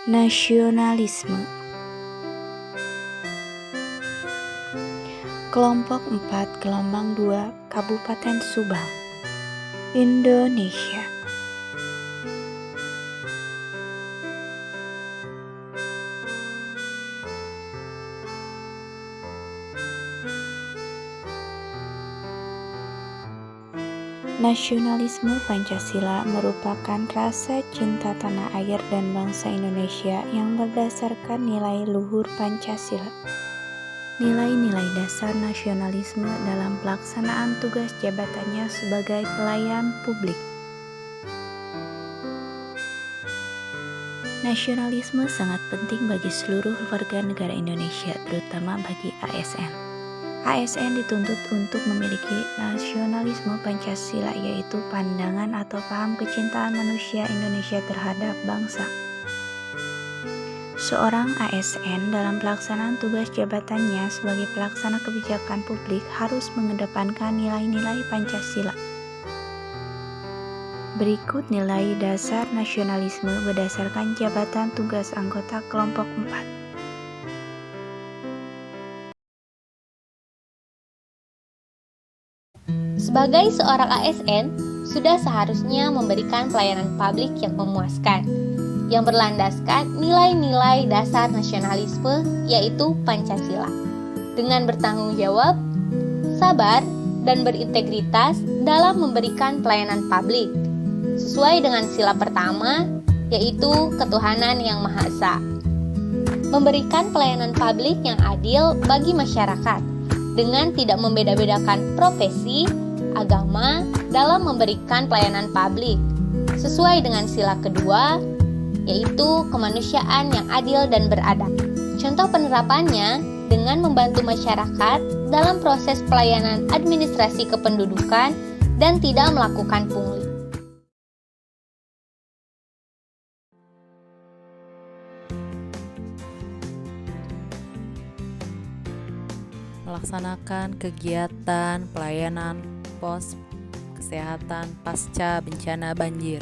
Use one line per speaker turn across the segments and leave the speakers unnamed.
Nasionalisme. Kelompok 4 Gelombang 2 Kabupaten Subang, Indonesia. Nasionalisme Pancasila merupakan rasa cinta tanah air dan bangsa Indonesia yang berdasarkan nilai luhur Pancasila. Nilai-nilai dasar nasionalisme dalam pelaksanaan tugas jabatannya sebagai pelayan publik. Nasionalisme sangat penting bagi seluruh warga negara Indonesia, terutama bagi ASN. ASN dituntut untuk memiliki nasionalisme Pancasila, yaitu pandangan atau paham kecintaan manusia Indonesia terhadap bangsa. Seorang ASN dalam pelaksanaan tugas jabatannya sebagai pelaksana kebijakan publik harus mengedepankan nilai-nilai Pancasila. Berikut nilai dasar nasionalisme berdasarkan jabatan tugas anggota kelompok 4.
Sebagai seorang ASN, sudah seharusnya memberikan pelayanan publik yang memuaskan, yang berlandaskan nilai-nilai dasar nasionalisme, yaitu Pancasila, dengan bertanggung jawab, sabar, dan berintegritas dalam memberikan pelayanan publik, sesuai dengan sila pertama, yaitu ketuhanan yang Maha Esa. Memberikan pelayanan publik yang adil bagi masyarakat, dengan tidak membeda-bedakan profesi, agama dalam memberikan pelayanan publik, sesuai dengan sila kedua, yaitu kemanusiaan yang adil dan beradab. Contoh penerapannya dengan membantu masyarakat dalam proses pelayanan administrasi kependudukan dan tidak melakukan pungli.
Melaksanakan kegiatan pelayanan pos kesehatan pasca bencana banjir,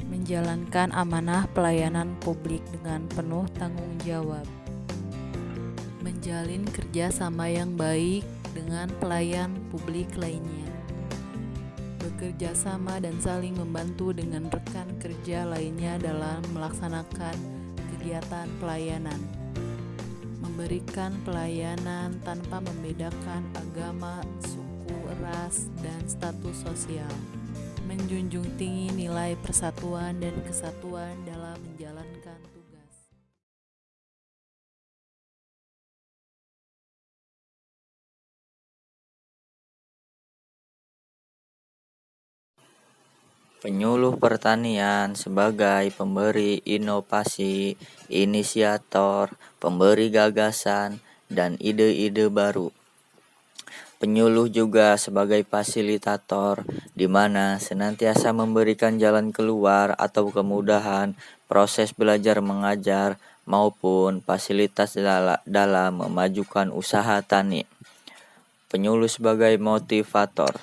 menjalankan amanah pelayanan publik dengan penuh tanggung jawab, menjalin kerjasama yang baik dengan pelayan publik lainnya, bekerja sama dan saling membantu dengan rekan kerja lainnya dalam melaksanakan kegiatan pelayanan, memberikan pelayanan tanpa membedakan agama, suku, ras, dan status sosial, menjunjung tinggi nilai persatuan dan kesatuan dalam menjalankan tugas.
Penyuluh pertanian sebagai pemberi inovasi, inisiator, pemberi gagasan, dan ide-ide baru. Penyuluh juga sebagai fasilitator, di mana senantiasa memberikan jalan keluar atau kemudahan proses belajar mengajar maupun fasilitas dalam memajukan usaha tani. Penyuluh sebagai motivator,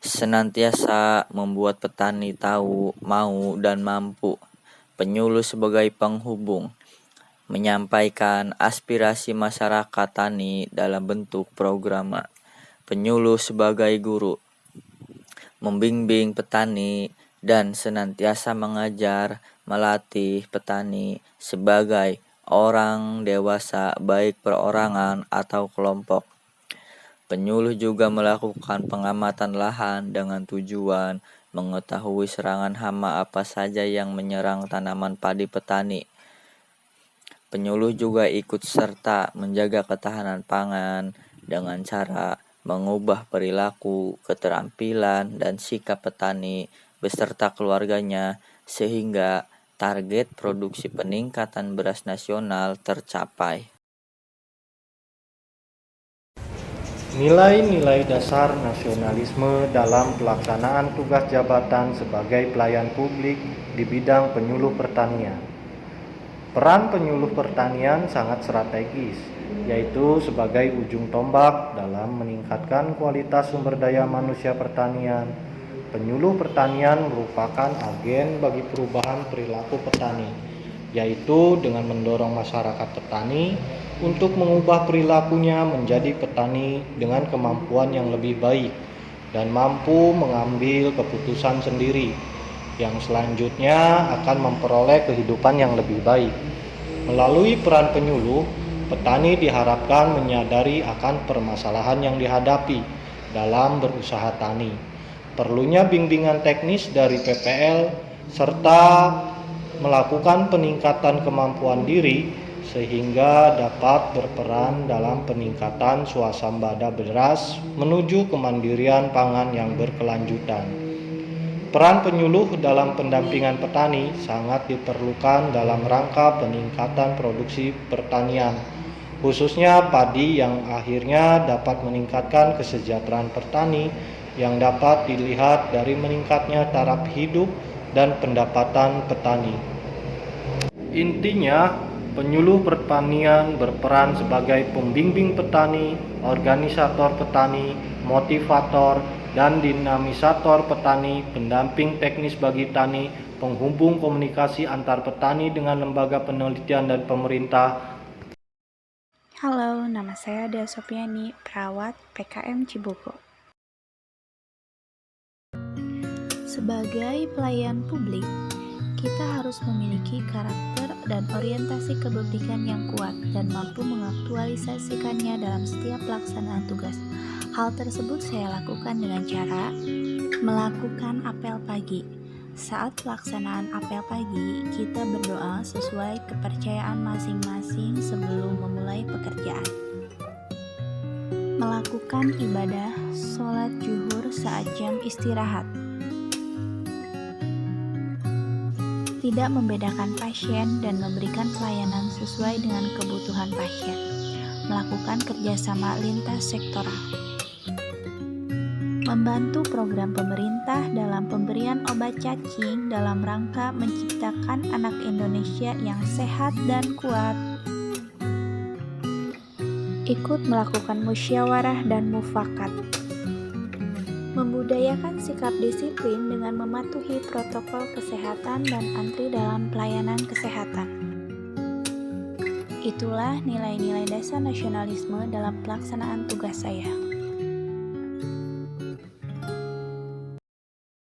senantiasa membuat petani tahu, mau, dan mampu. Penyuluh sebagai penghubung, menyampaikan aspirasi masyarakat tani dalam bentuk program. Penyuluh sebagai guru, membimbing petani dan senantiasa mengajar, melatih petani sebagai orang dewasa baik perorangan atau kelompok. Penyuluh juga melakukan pengamatan lahan dengan tujuan mengetahui serangan hama apa saja yang menyerang tanaman padi petani. Penyuluh juga ikut serta menjaga ketahanan pangan dengan cara mengubah perilaku, keterampilan, dan sikap petani beserta keluarganya sehingga target produksi peningkatan beras nasional tercapai.
Nilai-nilai dasar nasionalisme dalam pelaksanaan tugas jabatan sebagai pelayan publik di bidang penyuluh pertanian. Peran penyuluh pertanian sangat strategis, yaitu sebagai ujung tombak dalam meningkatkan kualitas sumber daya manusia pertanian. Penyuluh pertanian merupakan agen bagi perubahan perilaku petani, yaitu dengan mendorong masyarakat petani untuk mengubah perilakunya menjadi petani dengan kemampuan yang lebih baik dan mampu mengambil keputusan sendiri yang selanjutnya akan memperoleh kehidupan yang lebih baik. Melalui peran penyuluh, petani diharapkan menyadari akan permasalahan yang dihadapi dalam berusaha tani, perlunya bimbingan teknis dari PPL, serta melakukan peningkatan kemampuan diri sehingga dapat berperan dalam peningkatan swasembada beras menuju kemandirian pangan yang berkelanjutan. Peran penyuluh dalam pendampingan petani sangat diperlukan dalam rangka peningkatan produksi pertanian, khususnya padi yang akhirnya dapat meningkatkan kesejahteraan petani yang dapat dilihat dari meningkatnya taraf hidup dan pendapatan petani. Intinya, penyuluh pertanian berperan sebagai pembimbing petani, organisator petani, motivator, dan dinamisator petani, pendamping teknis bagi tani, penghubung komunikasi antar petani dengan lembaga penelitian dan pemerintah.
Halo, nama saya Dea Sopiani, perawat PKM Cibogo. Sebagai pelayan publik, kita harus memiliki karakter dan orientasi kepemimpinan yang kuat dan mampu mengaktualisasikannya dalam setiap pelaksanaan tugas. Hal tersebut saya lakukan dengan cara melakukan apel pagi. Saat pelaksanaan apel pagi, kita berdoa sesuai kepercayaan masing-masing sebelum memulai pekerjaan. Melakukan ibadah sholat zuhur saat jam istirahat. Tidak membedakan pasien dan memberikan pelayanan sesuai dengan kebutuhan pasien. Melakukan kerjasama lintas sektoral. Membantu program pemerintah dalam pemberian obat cacing dalam rangka menciptakan anak Indonesia yang sehat dan kuat. Ikut melakukan musyawarah dan mufakat. Membudayakan sikap disiplin dengan mematuhi protokol kesehatan dan antri dalam pelayanan kesehatan. Itulah nilai-nilai dasar nasionalisme dalam pelaksanaan tugas saya.